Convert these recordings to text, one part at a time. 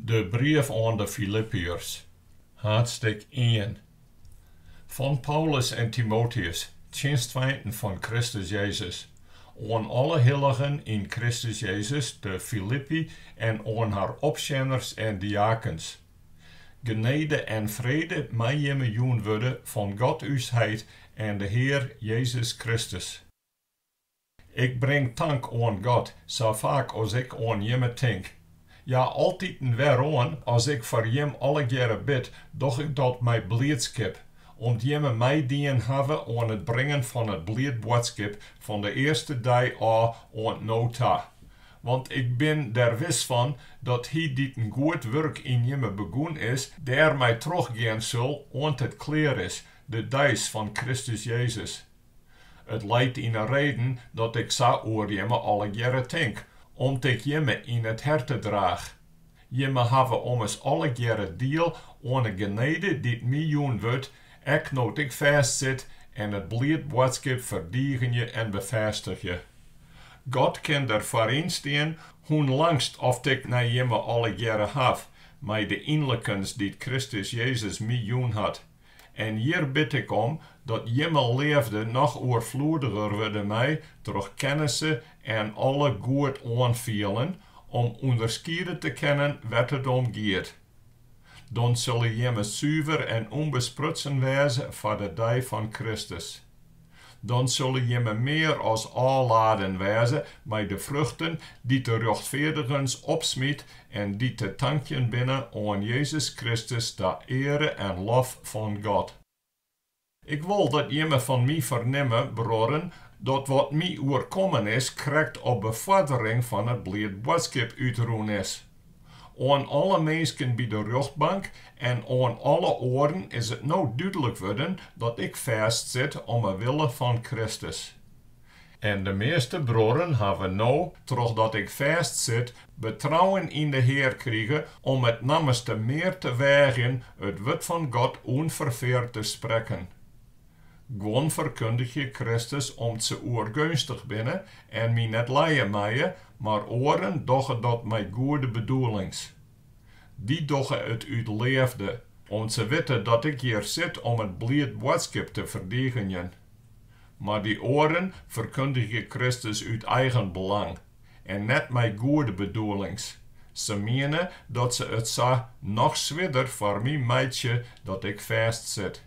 De brief aan de Filippiërs, hoofdstuk 1. Van Paulus en Timotheus, dienstwijten van Christus Jezus, aan alle heiligen in Christus Jezus, de Filippi, en aan haar opzenders en diakens. Genade en vrede mij jemme joen worden van God uwsheid en de Heer Jezus Christus. Ik breng dank aan God, zo vaak als ik aan jemme denk. Ja, altijd en waarom, als ik voor jem alle jaren bid, doch ik dat mij blijdschap, om jemme mij dien hebben aan het brengen van het blijdboodschap van de eerste dag aan nota. Want ik ben er wis van, dat hij die een goed werk in jemme begonnen is, der mij teruggaan zal, want het klaar is, de dijs van Christus Jezus. Het leidt in een reden, dat ik zo oor jemme alle jaren denk, omdat ik jemme in het harte draag. Jemme hebben om ons alle jaren deel aan de genade die mij joen wordt, ek nood ik vastzit en het blijdboodschap verdigen je en bevestig je. God kan ervoor instaan, hoe langst of ik naar jemme alle jaren heb, met de innerlijkens die Christus Jezus mij joen had. En hier bid ik om, dat jemme leefde nog overvloediger worden mij, door kennissen en alle goed aanvielen, om onderscheiden te kennen wat het om gaat. Dan zullen jemme zuiver en onbesprutsen wezen voor de dag van Christus. Dan zullen jemme meer als aanladen wezen bij de vruchten die de rechtvaardigens opsmiet en die te danken binnen aan Jezus Christus de ere en lof van God. Ik wil dat jemme van mij vernemen, broeren, dat wat mij oorkomen is, krijgt op bevordering van het blijdboodschap uitroen is. Aan alle mensen bij de rechtbank en aan alle oren is het nou duidelijk worden dat ik vastzit omwille van Christus. En de meeste broeren hebben nou, dat ik vastzit, betrouwen in de Heer krijgen om het namens meer te wagen het woord van God onverveerd te spreken. Gewoon verkundig je Christus om ze oorgunstig binnen en mij net leien mij, maar oren dochen dat met goede bedoelings. Die dochen het uit leefde, om ze weten dat ik hier zit om het blijdboodschap te verdedigen. Maar die oren verkundig je Christus uit eigen belang, en net met goede bedoelings. Ze menen dat ze het zo nog zwidder voor mij meidje dat ik vastzit.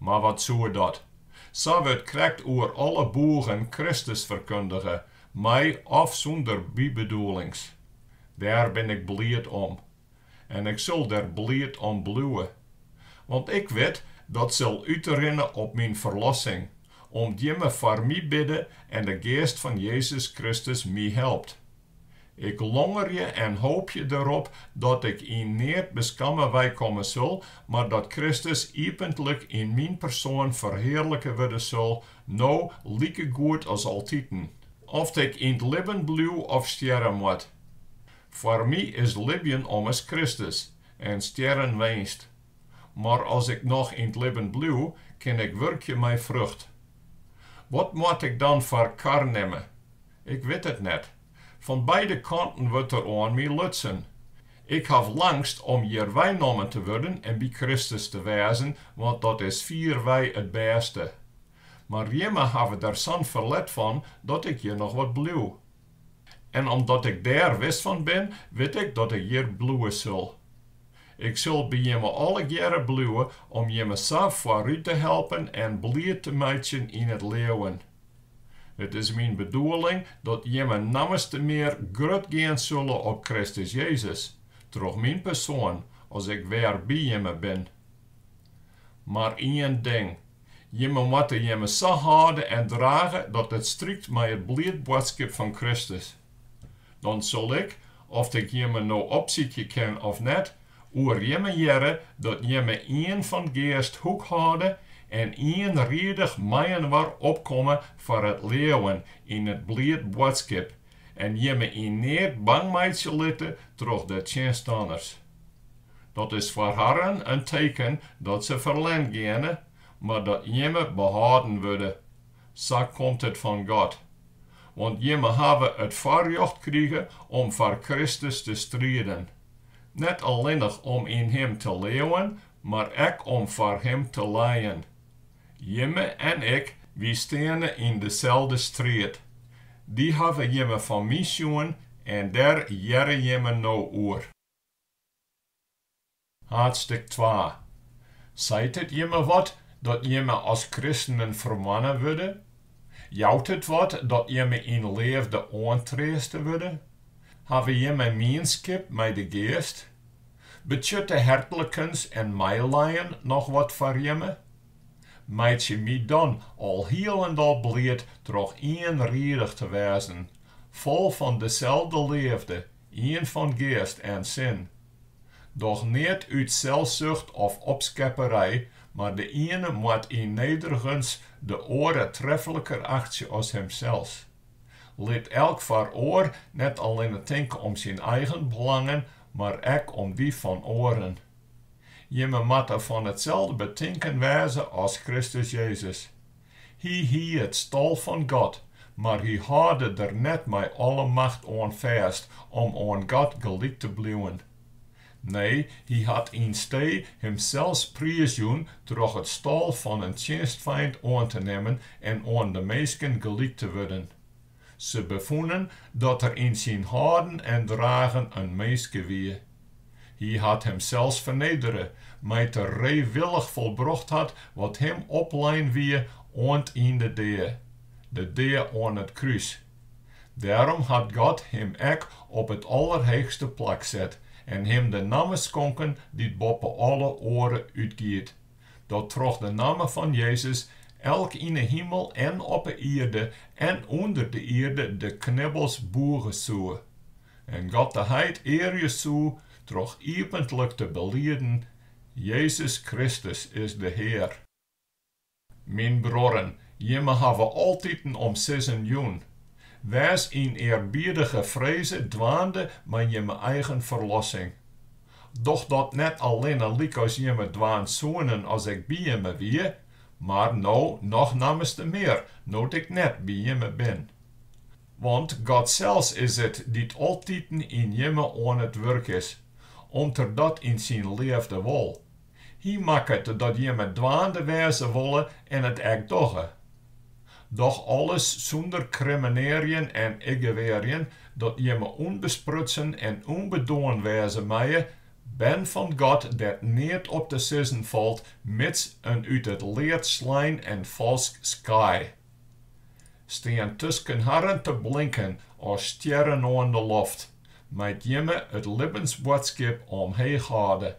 Maar wat zou dat? Zo wordt krijgt oor alle boeren Christus verkondigen, mij of zonder bijbedoelings. Daar ben ik blijd om. En ik zal daar blijd om blijven. Want ik weet dat zal uitrennen op mijn verlossing, om die me voor mij bidden en de geest van Jezus Christus mij helpt. Ik longer je en hoop je erop dat ik in niet beskammen wij komen zal, maar dat Christus epentelijk in mijn persoon verheerlijken worden zal, nou lieke goed als altijd. Of ik in het leven blijf of sterren moet. Voor mij is leven om als Christus en sterren winst. Maar als ik nog in het leven blijf, kan ik werken mijn vrucht. Wat moet ik dan voor kar nemen? Ik weet het net. Van beide kanten wordt er aan mij lutsen. Ik heb langst om hier wijnomen te worden en bij Christus te wezen, want dat is vier wij het beste. Maar jemme hebben er zo'n verlet van, dat ik hier nog wat blijf. En omdat ik daar wist van ben, weet ik dat ik hier blijven zal. Ik zal bij jemme alle jaren blijven, om jemme zelf vooruit te helpen en blijd te maken in het leven. Het is mijn bedoeling dat jemme namens te meer groot gaan zullen op Christus Jezus, door mijn persoon, als ik weer bij jemme ben. Maar één ding, jemme moeten jemme zo houden en dragen dat het strikt met het blijdboodschap van Christus. Dan zal ik, of ik jemme nou opzietje ken of net, oor jemme jaren dat jemme één van geest hoek houden en één redig meien waar opkomen voor het leven in het blijdboodschap en jemme in niet bang meidje litten door de tegenstanders. Dat is voor haar een teken dat ze verlend gaan, maar dat jemme behouden worden. Zo komt het van God. Want jemme hebben het voorrecht gekregen om voor Christus te strijden. Net alleenig om in hem te leven, maar ook om voor hem te lijden. Jimme en ik, wie staan in dezelfde strijd. Die hebben jimme van mij zien en daar jere jimme nou oor. Hoofdstuk 2. Zijt het jimme wat dat jimme als christenen vermannen worden? Jouwt het wat dat jimme in leefde aantreesten worden? Hebben jimme meenskip met de geest? Betjut de hertelijkens en meilijen nog wat voor jimme? Meid je mij dan al heel en al bleed toch eenredig te wezen, vol van dezelfde liefde, een van geest en zin. Doch niet uit zelfzucht of opschepperij, maar de ene moet in nederigens de oren treffelijker achtje als hemzelf. Laat elk voor oor net alleen denken om zijn eigen belangen, maar ook om die van oren. Jimme moet er van hetzelfde betinken wezen als Christus Jezus. Hij het stal van God, maar hij hoorde er net met alle macht aan vast om aan God gelijk te blijven. Nee, hij had in stee hemzelf prijsjoen door het stal van een tjenstvijand aan te nemen en aan de meesten gelijk te worden. Ze bevonden dat er in zijn houden en dragen een meeske wie. Hij had hemzelf vernederen, met de vrijwillig volbracht had wat hem oplein wie aan in de dee aan het kruis. Daarom had God hem ook op het allerhoogste plak zet en hem de naam schonken die boven alle oren uitgiet. Dat troch de naam van Jezus elk in de hemel en op de aarde en onder de aarde de knibbels boeren zou. En God de heid eer je zou, troch eventlijk te belieden, Jezus Christus is de Heer. Mijn broeren, jimme hebben altijd om seizoen. Wees in eerbiedige vrezen dwaande met jimme eigen verlossing. Doch dat net alleen liek als jimme dwaan zonen als ik bij jimme wie, maar nou nog namens de meer, nood ik net bij jimme ben. Want God zelfs is het die altijd in jimme aan het werk is, om ter dat in zijn leefde wil. Hij maakt het dat jimme dwaande wezen willen en het echt doggen. Doch alles zonder crimineren en iggereren, dat jimme onbesprutsen en onbedoen wezen meie, ben van God dat niet op de sissen valt, mits een uit het leert slijn en vals sky. Steen tussen harren te blinken als sterren aan de loft, met jimme het levensboodschap omheen houden.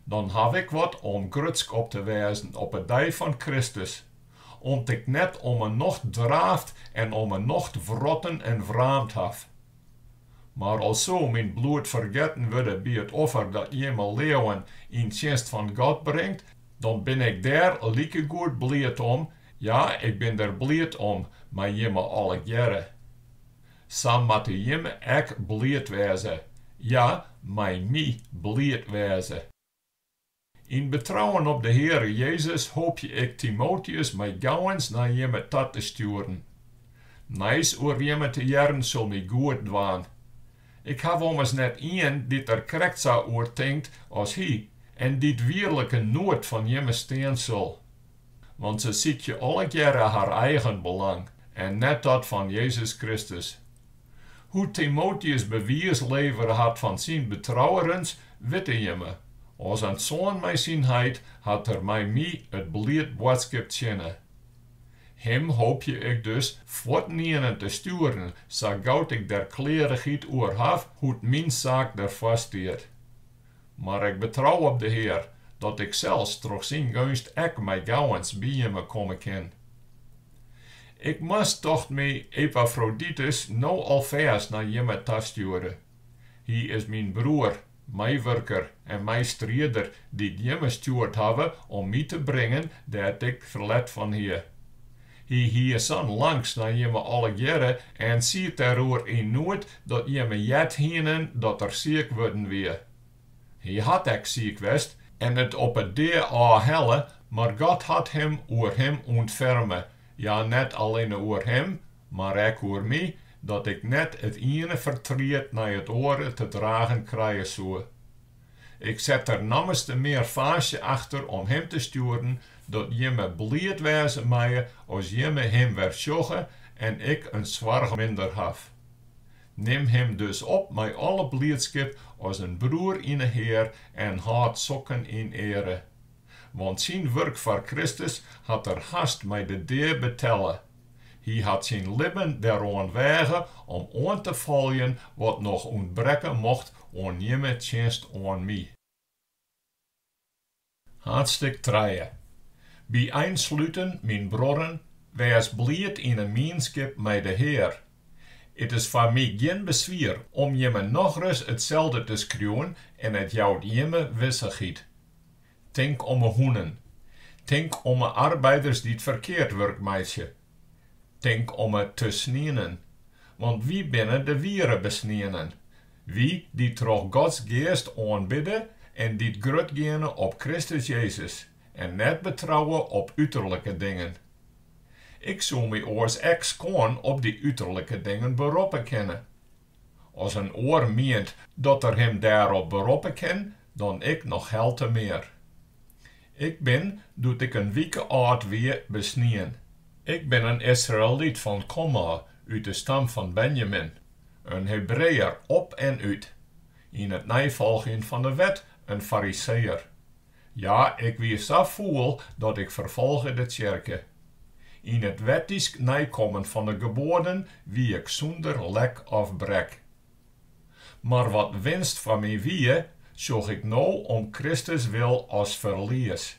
Dan heb ik wat om grutsk op te wezen op het dag van Christus, om ik net om een nacht draaft en om een nacht vrotten en vraamd haf. Maar alzo mijn bloed vergeten worden bij het offer dat jimme leeuwen in dienst van God brengt, dan ben ik daar lieke goed blied om, ja, ik ben er blied om, maar jimme alle jaren. Sam moet jimme ek blied wezen, ja, mij mij blied wezen. In betrouwen op de Heere Jezus hoop je ik Timotheus mij gauwens naar jimme tot te sturen. Nijs oor jimme te jaren zal mij goed dwaan. Ik heb ommers net een die er correct zou oordenkt als hij, en die het weerlijke nood van jimme steen zal. Want ze ziet je alle jaren haar eigen belang, en net dat van Jezus Christus. Hoe Timotheus bewijs leveren had van zijn betrouwerens, witte jimme. Als een zoon mij zijn heid, had er mij het blied boodschap tjenne. Hem hoop je ik dus voortnieuwen te sturen, zo gauw ik der klerigheid oor haf, hoe mijn zaak der vaststeert. Maar ik betrouw op de Heer, dat ik zelfs troch zijn gunst ek mij gauwens bij hem komen kan. Ik moest toch mij Epaphroditus nou alvast naar jimme sturen. Hij is mijn broer, mijn werker en mijn strijder die jimme stuurd hebben om mij te brengen dat ik verlet van hier. Hij is dan langs naar jimme alle jaren en ziet daarover in nood dat jimme jet hienen dat er ziek worden weer. Hij had ek ziek west en het op het deur helle, maar God had hem oor hem ontfermen. Ja, net alleen oor hem, maar ook oor mij, dat ik net het ene vertriet naar het oren te dragen krijgen zou. Ik zet er namens de meer vaasje achter om hem te sturen, dat je me blied wezen mij als je me hem werd sjoggen en ik een zwaar minder haf. Neem hem dus op met alle blijdschap als een broer in de Heer en haat sokken in ere. Want zijn werk voor Christus had er haast met de deur betellen. Hij had zijn lippen daaraan wegen om aan te volgen wat nog ontbreken mocht aan jemme tjenst aan mij. Hartstuk 3. Bij einsluiten, mijn broeren, wees blijd in een gemeenschap met de Heer. Het is voor mij geen bezwier om jemme nog eens hetzelfde te schreeuwen en het jouwt jemme wissigheid. Denk om de hoenen. Denk om de arbeiders die het verkeerd werk meisje. Denk om het te snenen. Want wie binnen de wieren besnenen? Wie die toch Gods geest aanbidden en die grut gaan op Christus Jezus en net betrouwen op uiterlijke dingen. Ik zou mij oors ex-kon op die uiterlijke dingen beroepen kennen. Als een oor meent dat er hem daarop beroepen kan, dan ik nog heel te meer. Ik ben, doet ik een wieke oud weer besnien. Ik ben een Israëliet van Komma, uit de stam van Benjamin, een Hebreeër op en uit, in het navolgen van de wet een Fariseer. Ja, ik wie zo voel dat ik vervolge de kerke. In het wettisch nakomen van de geboden wie ik zonder lek of brek. Maar wat winst van mij wie, zocht ik nou om Christus wil als verlies.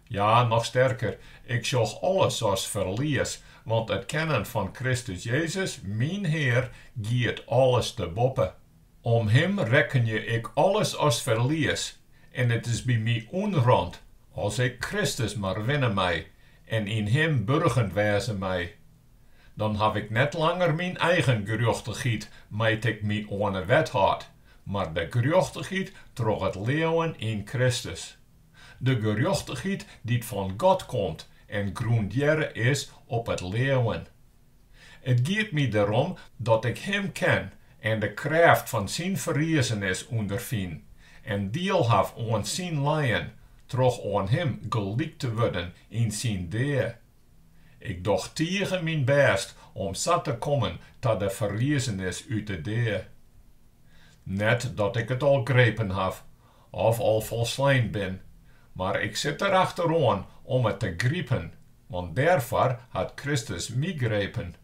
Ja, nog sterker, ik zocht alles als verlies, want het kennen van Christus Jezus, mijn Heer, giet alles te boppen. Om hem reken je ik alles als verlies, en het is bij mij onrond, als ik Christus maar winnen mij, en in hem burgend wezen mij. Dan heb ik net langer mijn eigen gerechtigheid, met ik mij ohne wet had, maar de gerechtigheid troch het leven in Christus. De gerechtigheid die van God komt en grundiere is op het leven. Het gaat mij daarom dat ik hem ken en de kracht van zijn verriezenis ondervind en deel heb aan zijn lijden, troch aan hem gelijk te worden in zijn deur. Ik doch tegen mijn best om zat te komen tot de verriezenis uit de deur. Net dat ik het al grepen heb, of al volslijnd ben, maar ik zit er achteraan om het te griepen, want daarvoor had Christus mij grepen.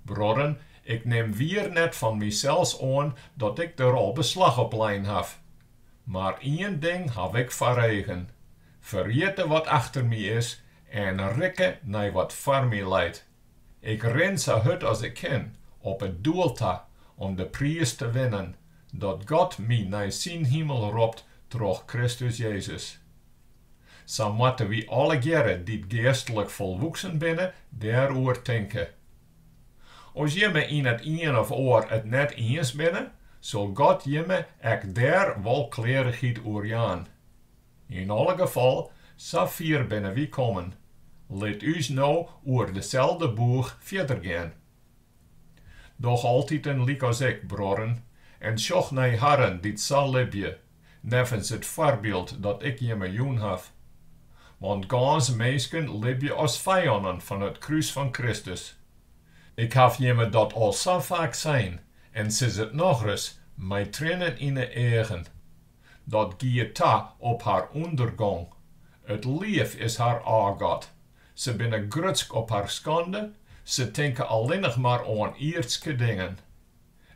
Broeren, ik neem weer net van mijzelf aan dat ik er al beslag op lijn heb. Maar één ding heb ik verregen. Vergeten wat achter mij is en rikken naar wat voor mij leidt. Ik ren zo hard als ik kan op het doel ta om de prijs te winnen, dat God mij naar zijn hemel roept door Christus Jezus. Zo moeten we alle jaren die geestelijk volwassen binnen, daarover denken. Als je me in het een of oor het net eens binnen, zal God je me ek daar wel klarigheid oorjaan. In alle geval, zo vier binnen wie komen. Laat us nou oor dezelfde boeg verder gaan. Doch altijd een lik als ik, broren, en sjoch naar harren die zal libje, nevens het voorbeeld dat ik je me joen heb. Want gans mensen libje als vijanden van het kruis van Christus. Ik heb je me dat al zo vaak zijn, en ze het nog eens, met tranen in de ogen. Dat giet ta op haar ondergang. Het lief is haar aangat. Ze binnen grutsk op haar schande, ze denken alleen nog maar aan ierdske dingen.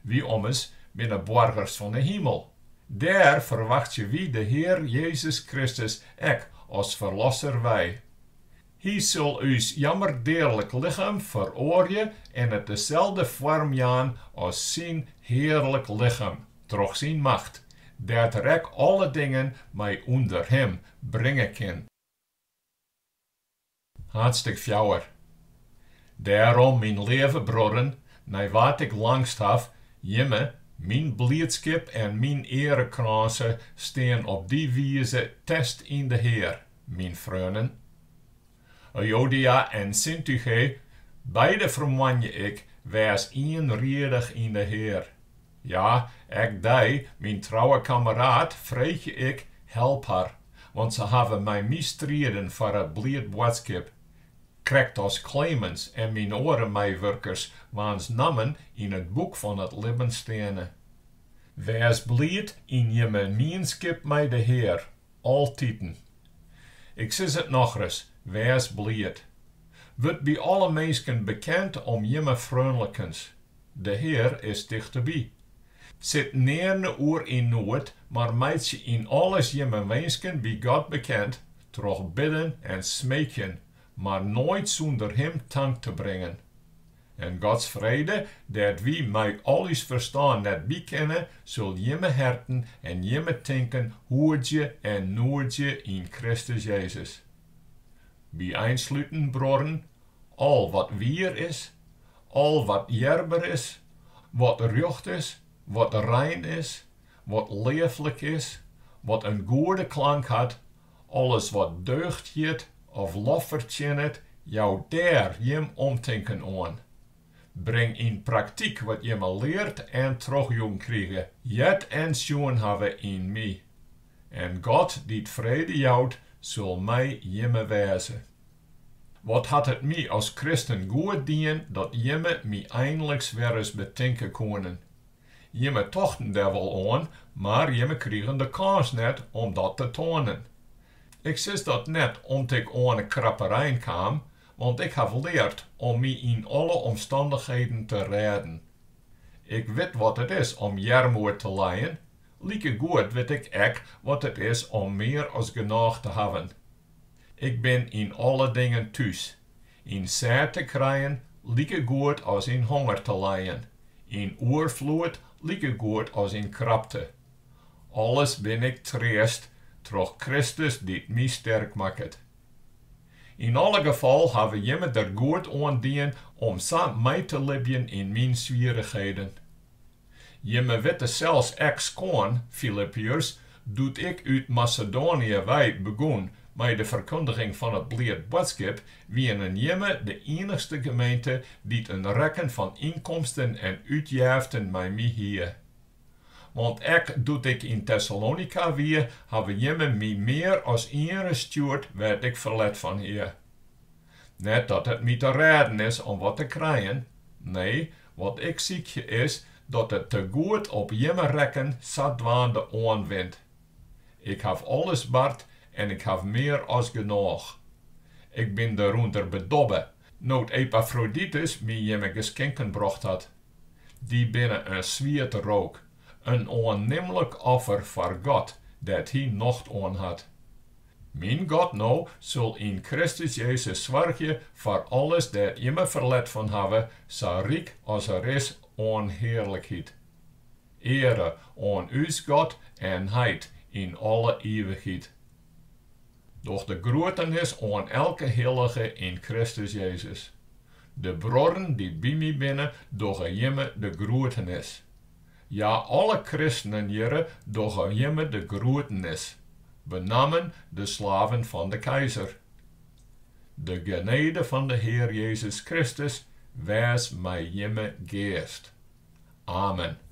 Wie ommers binnen burgers van de hemel. Daar verwacht je wie de Heer Jezus Christus ek als verlosser wij. Hij zal us jammerdeerlijk lichaam veroorje en het dezelfde vorm jaan als zijn heerlijk lichaam, troch zijn macht, dat er ek alle dingen mij onder hem brengen kan. Hartstuk 4. Daarom, mijn lieve broeden, naar wat ik langst heb, jimme, mijn blijdschap en mijn erekransen staan op die wijze test in de Heer, mijn vrienden. Euodia en Syntyche, beide verman je ik, wees eenredig in de Heer. Ja, ek die, mijn trouwe kameraad, vreeg ik, help haar, want ze hebben mij misstreden voor het blied boodschap. Krijgt als Clemens en mijn oren meewerkers waans namen in het boek van het leven stenen. Wees blied in je gemeenschap met de Heer, altieten. Ik zeg het nog eens, wees blied. Wordt bij alle mensen bekend om je vriendelijkens. De Heer is dichterbij. Zit neer oer in nood, maar meid je in alles je mensen bij God bekend, toch bidden en smeken, maar nooit zonder hem dank te brengen. En Gods vrede, dat wie mij alles verstaan net bekennen, zul je me herten en je me denken hoe je en nood je in Christus Jezus. Bij einsluiten, broren, al wat wier is, al wat jerber is, wat recht is, wat rein is, wat leeflijk is, wat een goede klank had, alles wat deugd heet of lof verdient, jou daar jem omdenken aan. Breng in praktijk wat je me leert en terugjong krijgen, jet en schoen hebben in mij. En God die het vrede jouwt, zal mij jemme wezen. Wat had het mij als christen goed dien dat jemme mij eindelijk weer eens bedenken konden. Jemme tochten daar wel aan, maar jemme kregen de kans net om dat te tonen. Ik zeg dat net omdat ik aan een krapperijn kwam, want ik heb geleerd om mij in alle omstandigheden te redden. Ik weet wat het is om jarmoed te lijden, lieke goed weet ik ook wat het is om meer als genoeg te hebben. Ik ben in alle dingen thuis, in zaad te krijgen, lieke goed als in honger te lijden, in oervloed, lieke goed als in krapte. Alles ben ik treest, troch Christus die mij sterk maakt. In alle geval hebben we me er goed aan dien om samen mee te leven in mijn zwierigheden. Je me weten zelfs ex-kon, Filippiërs, doet ik uit Macedonië wij begon met de verkondiging van het blied boodschap, wie in jemme de enigste gemeente die een rekken van inkomsten en uitgiften met mij hier. Want doet ik in Thessalonica weer, hebben jemme mij meer als gestuurd, werd ik verlet van hier. Net dat het niet te redden is om wat te krijgen, nee, wat ik zie is dat het te goed op jemme rekken zadwaande aanwindt. Ik heb alles bart en ik heb meer als genoeg. Ik ben daaronder bedobben, nood Epaphroditus mij jemme geschenken bracht had. Die binnen een zwierte rook, een onnemelijk offer voor God, dat hij nog aan had. Mijn God nou zal in Christus Jezus zorgen voor alles dat je me verlet van hebben, zo rijk als er is aan heerlijkheid. Ere aan us God en heid in alle eeuwigheid. Doch de groetenis aan elke heilige in Christus Jezus. De bronnen die bij mij binnen, doch jemme de groetenis. Ja, alle christenen hier, doch jemme de groetenis. Benamen de slaven van de keizer. De genade van de Heer Jezus Christus, wees mij jemme geest. Amen.